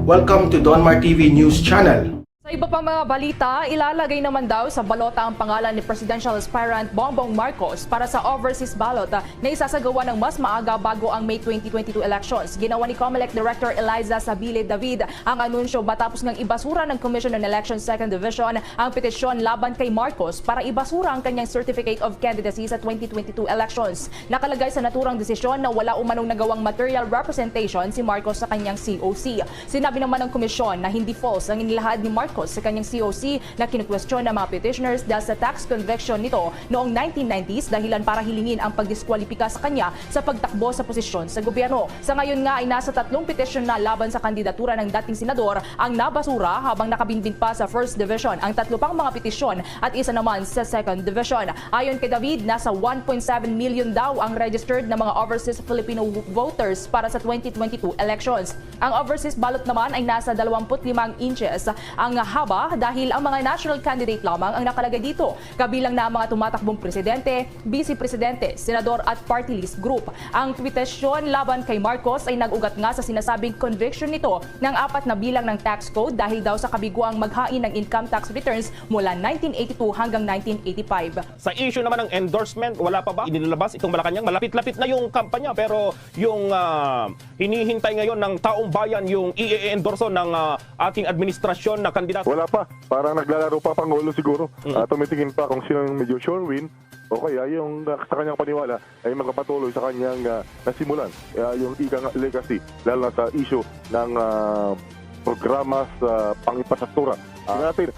Welcome to Donmar TV News Channel. Sa iba pang mga balita, ilalagay naman daw sa balota ang pangalan ni Presidential Aspirant Bongbong Marcos para sa overseas ballot na isasagawa ng mas maaga bago ang May 2022 elections. Ginawa ni COMELEC Director Eliza Sabile David ang anunsyo matapos ngang ibasura ng Commission on Elections 2nd Division ang petisyon laban kay Marcos para ibasura ang kanyang Certificate of Candidacy sa 2022 elections. Nakalagay sa naturang desisyon na wala umanong nagawang material representation si Marcos sa kanyang COC. Sinabi naman ng komisyon na hindi false ang inilahad ni Marcos sa kanyang COC na kinukwestiyon ng mga petitioners dahil sa tax conviction nito noong 1990s dahilan para hilingin ang pagdiskwalipika sa kanya sa pagtakbo sa posisyon sa gobyerno. Sa ngayon nga ay nasa 3 petisyon na laban sa kandidatura ng dating senador ang nabasura habang nakabinbin pa sa 1st Division ang 3 pang mga petisyon at isa naman sa 2nd Division. Ayon kay David, nasa 1.7 million daw ang registered na mga overseas Filipino voters para sa 2022 elections. Ang overseas ballot naman ay nasa 25 inches ang haba dahil ang mga national candidate lamang ang nakalagay dito. Kabilang na ang mga tumatakbong presidente, vice-presidente, senador at party list group. Ang petisyon laban kay Marcos ay nag-ugat nga sa sinasabing conviction nito ng 4 na bilang ng tax code dahil daw sa kabiguang maghain ng income tax returns mula 1982 hanggang 1985. Sa issue naman ng endorsement, wala pa ba inilabas itong Malacanang? Malapit-lapit na yung kampanya pero yung hinihintay ngayon ng taong bayan yung i-endorso ng ating administrasyon na kandidato. Wala pa. Parang naglalaro pa Pangulo siguro. Tumitingin pa kung sino yung medyo sure win o kaya yung sa kanyang paniwala ay magpapatuloy sa kanyang nasimulan. Yung legacy, lalo na sa issue ng programa sa pang-infrastruktura. Tingnan natin,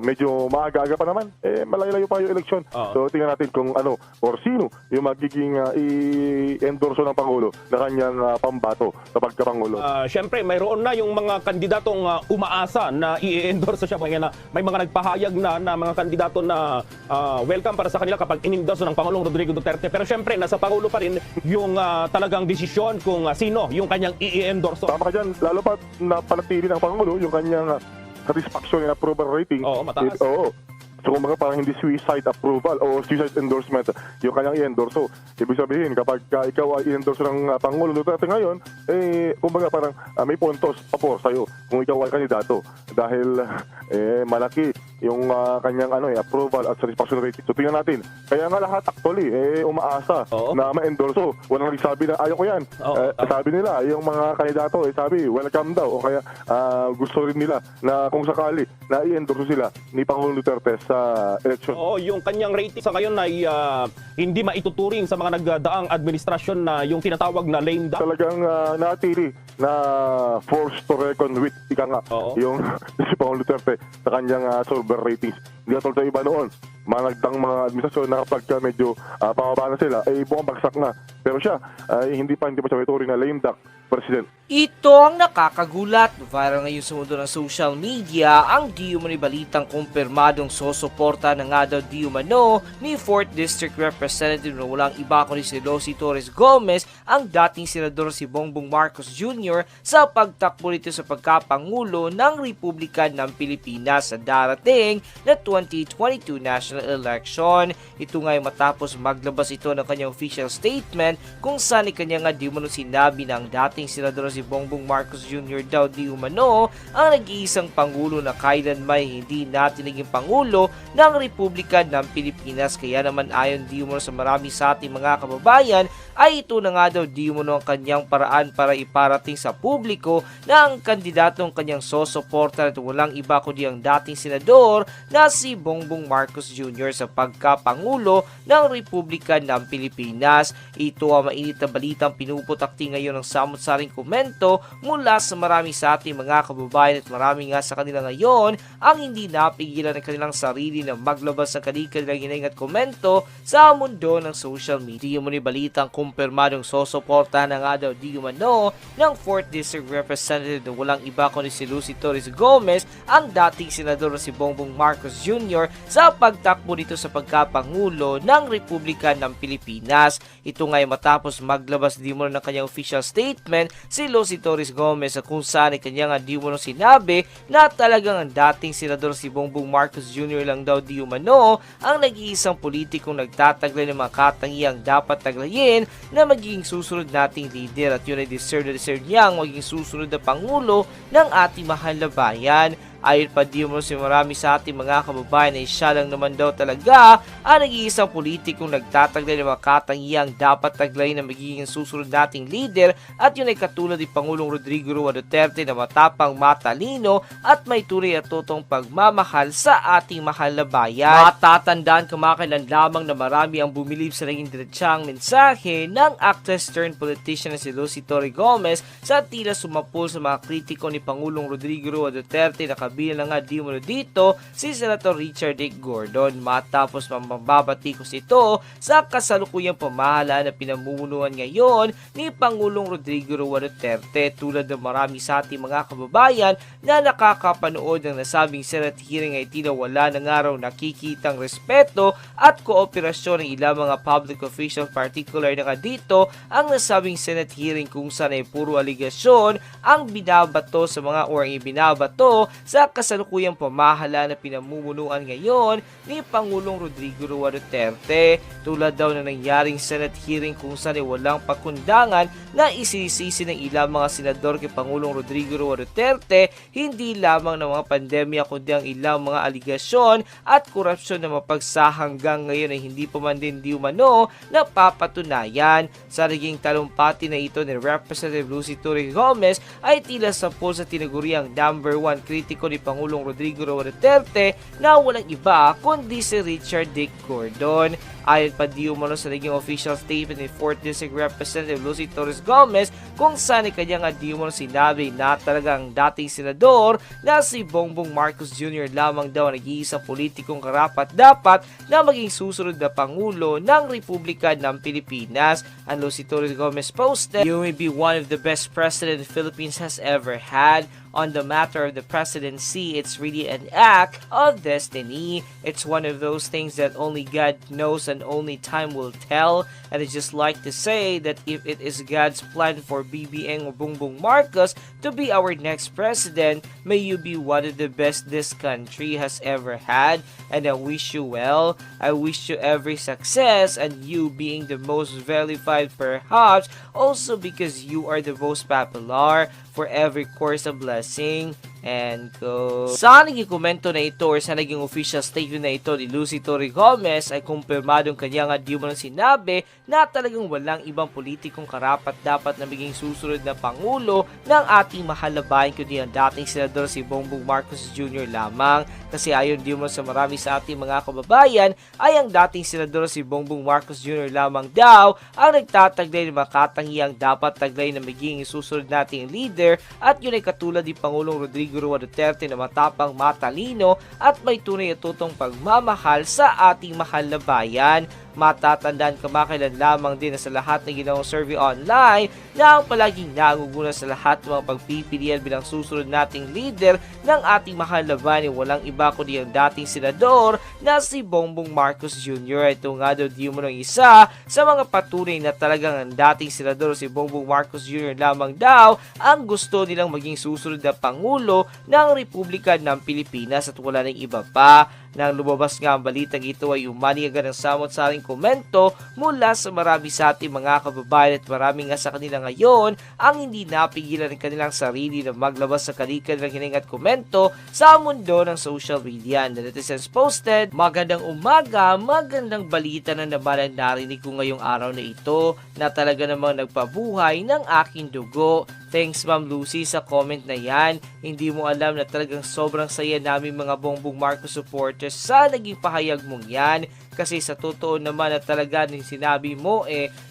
medyo maaga-aga pa naman. Malayo-layo pa yung eleksyon. So tingnan natin kung ano or sino yung magiging i-endorso ng Pangulo na kanyang pambato sa pagkapangulo. Siyempre, mayroon na yung mga kandidatong umaasa na i-endorso siya. May mga nagpahayag na mga kandidato na welcome para sa kanila kapag in-endorso ng Pangulong Rodrigo Duterte. Pero siyempre, nasa Pangulo pa rin yung talagang desisyon kung sino yung kanyang i-endorso. Tama ka dyan. Lalo pa na panatili ng Pangulo yung kanyang satisfaction and approval rating. Oo, mataas. Oo. So kung parang hindi suicide approval o suicide endorsement yung kanyang i-endorso. Ibig sabihin, kapag ikaw ay i-endorso ng Pangulo Duterte ngayon, kumbaga parang may puntos papor sa'yo kung ikaw ay kandidato. Dahil malaki yung kanyang approval at satisfaction rating. So tingnan natin. Kaya nga lahat actually umaasa na ma-endorso. Walang nagsabi na ayaw ko yan. Sabi nila, yung mga kandidato sabi welcome daw o kaya gusto rin nila na kung sakali na i-endorso sila ni Pangulong Duterte sa eleksyon. Oo, yung kanyang rating sa ngayon ay hindi maituturing sa mga nagdaang administrasyon na yung tinatawag na lame duck. Talagang natili na forced to reckon with ika nga yung si Pangulong Duterte sa kanyang survey ratings. Hindi katulad sa iba noon. Managdang mga administrasyon na kapag medyo pababa na sila, ay bumabagsak na. Pero siya, hindi pa siya ituring na lame duck president. Ito ang nakakagulat. Viral ngayon sa mundo ng social media ang di umano'y balitang kumpirmadong sosuporta na nga daw di umano ni 4th District Representative na walang iba kundi si Rosie Torres Gomez, ang dating senador si Bongbong Marcos Jr. sa pagtakbo nito sa pagkapangulo ng Republika ng Pilipinas sa darating na 2022 national election. Ito nga'y matapos maglabas ito ng kanyang official statement kung saan kanya nga di umano sinabi ng dating senador si Bongbong Marcos Jr. daw di umano ang nag-iisang pangulo na kailan may hindi natin naging pangulo ng Republika ng Pilipinas. Kaya naman ayon di umano sa marami sa ating mga kababayan ay ito na nga daw di umano ang kanyang paraan para iparating sa publiko na ang kandidatong kanyang sosuporta at walang iba kundi ang dating senador na si Bongbong Marcos Jr. sa pagkapangulo ng Republika ng Pilipinas. Ito ang mainit na balitang pinuputakti ngayon ng samot-saring komento mula sa marami sa ating mga kababayan at marami nga sa kanila ngayon ang hindi napigilan ng kanilang sarili na maglabas ng kanilang hinaing at komento sa mundo ng social media. Muli balitang kumpirmadong sosuporta na nga daw di umano ng 4th District Representative na walang iba kundi si Rosie Torres Gomez, ang dating senador si Bongbong Marcos Jr. sa pagtakbo nito sa pagkapangulo ng Republika ng Pilipinas. Ito nga'y matapos maglabas di mo ng kanyang official statement si Lucy Torres Gomez kung saan ay kanyang di mo sinabi na talagang ang dating senador si Bongbong Marcos Jr. lang daw di umano ang nag-iisang politikong nagtataglay ng mga katangiang dapat taglayin na magiging susunod nating leader at yun ay deserve niyang maging susunod na Pangulo ng ating mahal na bayan. Ayon pa di mo si marami sa ating mga kababayan ay siya lang naman daw talaga ang nag-iisang politikong nagtataglay ng mga katangiang dapat taglay na magiging susunod nating leader at yun ay katulad ni Pangulong Rodrigo Roa Duterte na matapang, matalino at may tunay at totoong pagmamahal sa ating mahal na bayan. Matatandaan kamakailan lamang na marami ang bumilib sa naging diretsang mensahe ng actress turned politician na si Lucy Torres Gomez sa tila sumapul sa mga kritiko ni Pangulong Rodrigo Roa Duterte na kabilang nga di mo dito si Senator Richard Dick Gordon matapos mambabatikos ito sa kasalukuyang pamahalaan na pinamumunuan ngayon ni Pangulong Rodrigo Roa Duterte. Tulad ng marami sa ating mga kababayan na nakakapanood ng nasabing Senate hearing ay tila wala ng araw nakikitang respeto at kooperasyon ng ilang mga public officials, particular na nga dito ang nasabing Senate hearing kung saan ay puro aligasyon ang binabato sa mga or ibinabato sa kasalukuyang pamahalaan na pinamumunuan ngayon ni Pangulong Rodrigo Roa Duterte. Tulad daw na nangyaring Senate hearing kung saan ay walang pakundangan na isinisisi ng ilang mga senador kay Pangulong Rodrigo Roa Duterte, hindi lamang ng mga pandemya kundi ang ilang mga aligasyon at korupsyon na mapagsa hanggang ngayon ay hindi pa man din di umano napapatunayan. Sa naging talumpati na ito ni Representative Lucy Torres Gomez ay tila sampol sa tinaguriang number 1 kritiko ni Pangulong Rodrigo Roa Duterte na walang iba kundi si Richard Dick Gordon. Ayon pa di umano sa naging official statement ni 4th District Representative Lucy Torres Gomez kung saan kanya nga di umano sinabi na talagang dating senador na si Bongbong Marcos Jr. lamang daw nag-iisang politikong karapat-dapat na maging susunod na Pangulo ng Republika ng Pilipinas. Ang Lucy Torres Gomez posted, "You may be one of the best president the Philippines has ever had. On the matter of the presidency, it's really an act of destiny. It's one of those things that only God knows and only time will tell. And I just like to say that if it is God's plan for BBM or Bongbong Marcos to be our next president, may you be one of the best this country has ever had. And I wish you well. I wish you every success and you being the most verified perhaps also because you are the most popular. For every course a blessing." And sa naging komento na ito or sa naging official statement na ito ni Lucy Torres Gomez ay kumpirmadong kanya nga di mo nang sinabi na talagang walang ibang politikong karapat dapat na maging susunod na Pangulo ng ating mahal na bayan kundi ang dating senador si Bongbong Marcos Jr. lamang. Kasi ayon di mo sa marami sa ating mga kababayan ay ang dating senador si Bongbong Marcos Jr. lamang daw ang nagtataglay ng mga katangiang dapat taglay na maging susunod nating leader at yun ay katulad ni Pangulong Rodrigo Roa Duterte na matapang, matalino at may tunay at totoong pagmamahal sa ating mahal na bayan. Matatandaan kamakailan lamang din na sa lahat ng ginawang survey online na ang palaging nangunguna sa lahat ng mga pagpipilian bilang susunod nating leader ng ating mahal na bayan walang iba kundi ang dating senador na si Bongbong Marcos Jr. Ito nga daw di mo ng isa sa mga patunay na talagang ang dating senador si Bongbong Marcos Jr. lamang daw ang gusto nilang maging susunod na Pangulo ng Republika ng Pilipinas at wala ng iba pa. Nang lumabas nga ang balitang ito ay umani agad ng samot-saring komento mula sa marami sa ating mga kababayan at marami nga sa kanila ngayon ang hindi napigilan ng kanilang sarili na maglabas sa kalikan ng hininga at komento sa mundo ng social media. And the netizens posted, "Magandang umaga, magandang balita na naman ang narinig ko ngayong araw na ito na talaga namang nagpabuhay ng aking dugo. Thanks Ma'am Lucy sa comment na yan. Hindi mo alam na talagang sobrang saya namin mga Bongbong Marcos supporters sa naging pahayag mong yan. Kasi sa totoo naman na talaga ng sinabi mo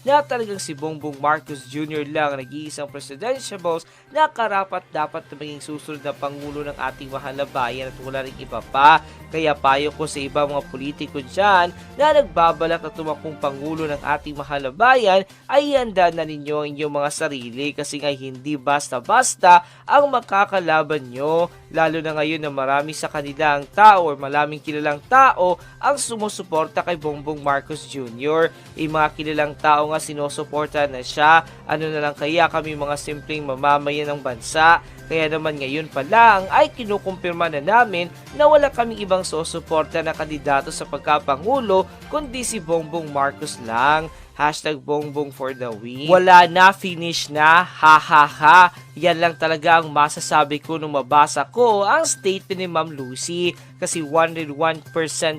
na talagang si Bongbong Marcos Jr. lang nag-iisang presidential boss na karapat dapat na maging susunod na Pangulo ng ating mahal na bayan at wala rin iba pa. Kaya payo ko sa ibang mga politiko dyan na nagbabalak na tumakbong Pangulo ng ating mahal na bayan ay handa na ninyo ang inyong mga sarili kasi nga hindi basta-basta ang makakalaban nyo. Lalo na ngayon na marami sa kanilang tao or maraming kilalang tao ang sumusuporta sumusuporta kay Bongbong Marcos Jr. Mga kilalang tao nga sinusuporta na siya. Ano na lang kaya kami mga simpleng mamamayan ng bansa? Kaya naman ngayon pa lang ay kinukumpirma na namin na wala kaming ibang susuporta na kandidato sa pagkapangulo kundi si Bongbong Marcos lang. #Bongbong for the win. Wala na, finish na, ha ha ha. Yan lang talaga ang masasabi ko nung mabasa ko ang statement ni Ma'am Lucy. Kasi 101%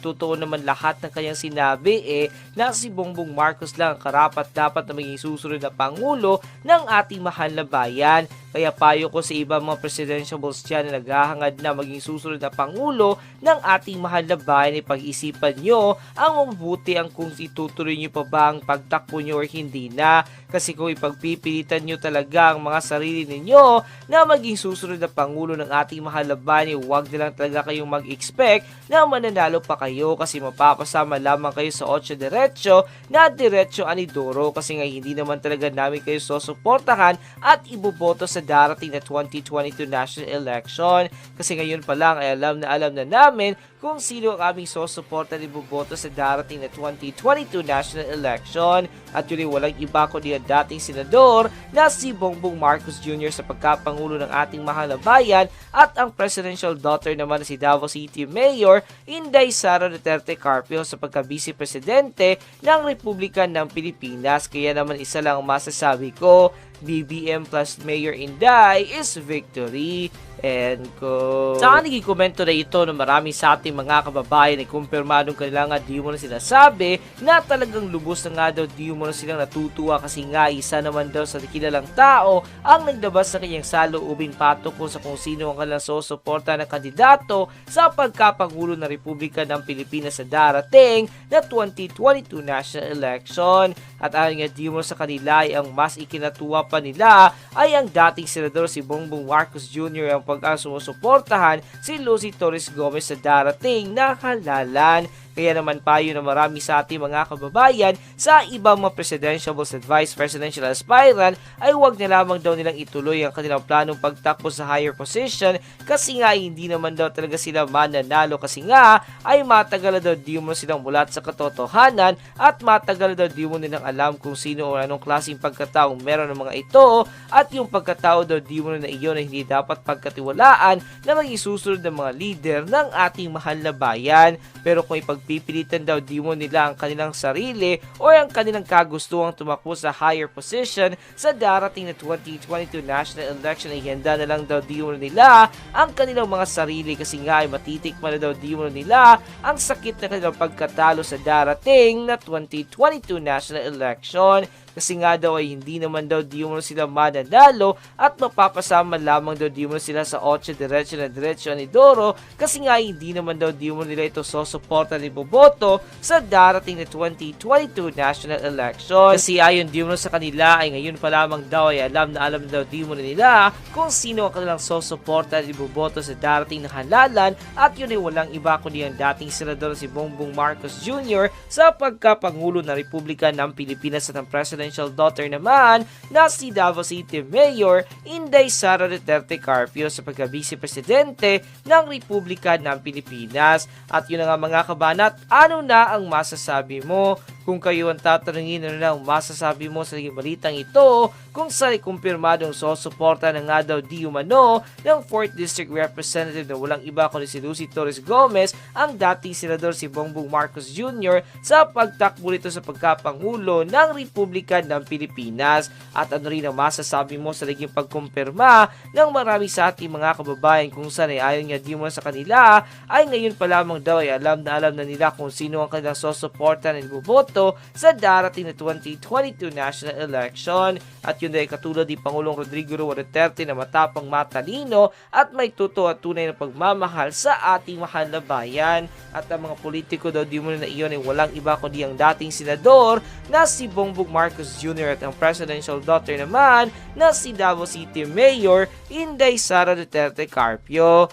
totoo naman lahat ng kanyang sinabi na si Bongbong Marcos lang ang karapat-dapat na maging susunod na Pangulo ng ating mahal na bayan. Kaya payo ko sa ibang mga presidentiables dyan na naghahangad na maging susunod na Pangulo ng ating mahal na bayan, pag-isipan nyo ang mabuti ang kung itutuloy nyo pa ba ang pagtakbo nyo or hindi na. Kasi kung ipagpipilitan nyo talaga ang mga sarili ninyo na maging susunod na Pangulo ng ating mahal na bayan, huwag na lang talaga kayong mag-expect na mananalo pa kayo kasi mapapasama lamang kayo sa 8 diretso na diretso anidoro kasi nga hindi naman talaga namin kayo susuportahan at iboboto sa darating na 2022 national election. Kasi ngayon pa lang ay alam na namin kung sino ang aming susuporta at iboboto sa darating na 2022 national election. At yun ay walang iba kundi ang dating senador na si Bongbong Marcos Jr. sa pagkapangulo ng ating mahal na bayan at ang presidential daughter naman na si Davao City Mayor Inday Sara Duterte Carpio sa pagka-vice presidente ng Republika ng Pilipinas. Kaya naman isa lang ang masasabi ko, BBM plus Mayor Inday is victory. And ko sa naging komento na ito na marami sa ating mga kababayan ay kumpirmadong kailangan di mo na sinasabi na talagang lubos na nga daw di mo na silang natutuwa kasi nga isa naman daw sa kilalang tao ang naglabas ng kanyang saloobing patungkol sa kung sino ang kanilang susuporta na kandidato sa pagkapangulo ng Republika ng Pilipinas sa darating na 2022 national election. At ayon nga di mo sa kanila ay ang mas ikinatuwa pa nila ay ang dating senador si Bongbong Marcos Jr. ang sumusuportahan si Lucy Torres Gomez sa darating na halalan. Kaya naman payo na marami sa ating mga kababayan sa ibang mga presidentiables at vice presidential aspirant ay huwag na lamang daw nilang ituloy ang kanilang planong pagtakbo sa higher position kasi nga hindi naman daw talaga sila mananalo kasi nga ay matagal na daw di mo silang mulat sa katotohanan at matagal na daw di mo nilang alam kung sino o anong klaseng pagkataong meron ng mga ito at yung pagkatao daw di mo na iyon na hindi dapat pagkatiwalaan na maging susunod ng mga leader ng ating mahal na bayan. Pero kung pipilitan daw di mo nila ang kanilang sarili o ang kanilang kagustuhang tumakbo sa higher position sa darating na 2022 national election ay handa na lang daw di mo nila ang kanilang mga sarili kasi nga ay matitikman na daw di mo nila ang sakit na kanilang pagkatalo sa darating na 2022 national election. Kasi nga daw ay hindi naman daw di mo sila mananalo at mapapasama lamang daw di mo sila sa 8 diretso na diretso anidoro kasi nga hindi naman daw di mo nila ito susuporta ni boboto sa darating na 2022 national election. Kasi ayon di mo sa kanila ay ngayon pa lamang daw ay alam na daw di mo nila kung sino ang kanilang susuporta ni boboto sa darating na halalan at yun ay walang iba kundi ang dating senador si Bongbong Marcos Jr. sa pagkapangulo ng Republika ng Pilipinas at ang presidential daughter naman na si Davao City Mayor Inday Sara Duterte Carpio sa pagka-vice presidente ng Republika ng Pilipinas. At yun na nga mga kabanat, ano na ang masasabi mo? Kung kayo ang tatanungin ano na ang masasabi mo sa balitang ito, kung saan kumpirmadong susuporta na nga daw di umano ng 4th District Representative na walang iba kundi si Lucy Torres Gomez, ang dating senador si Bongbong Marcos Jr. sa pagtakbo nito sa pagkapangulo ng Republika ng Pilipinas. At ano rin ang masasabi mo sa naging pagkumpirma ng marami sa ating mga kababayan kung saan ay ayon nga di mo sa kanila ay ngayon pa lamang daw ay alam na nila kung sino ang kanilang susuporta na iboboto sa darating na 2022 national election. At yun ay katulad ni Pangulong Rodrigo Roa Duterte na matapang, matalino at may totoo at tunay na pagmamahal sa ating mahal na bayan. At ang mga politiko daw di mo na iyon ay walang iba kundi ang dating senador na si Bongbong Marcos Jr. at ang presidential daughter naman na si Davao City Mayor Inday Sara Duterte Carpio.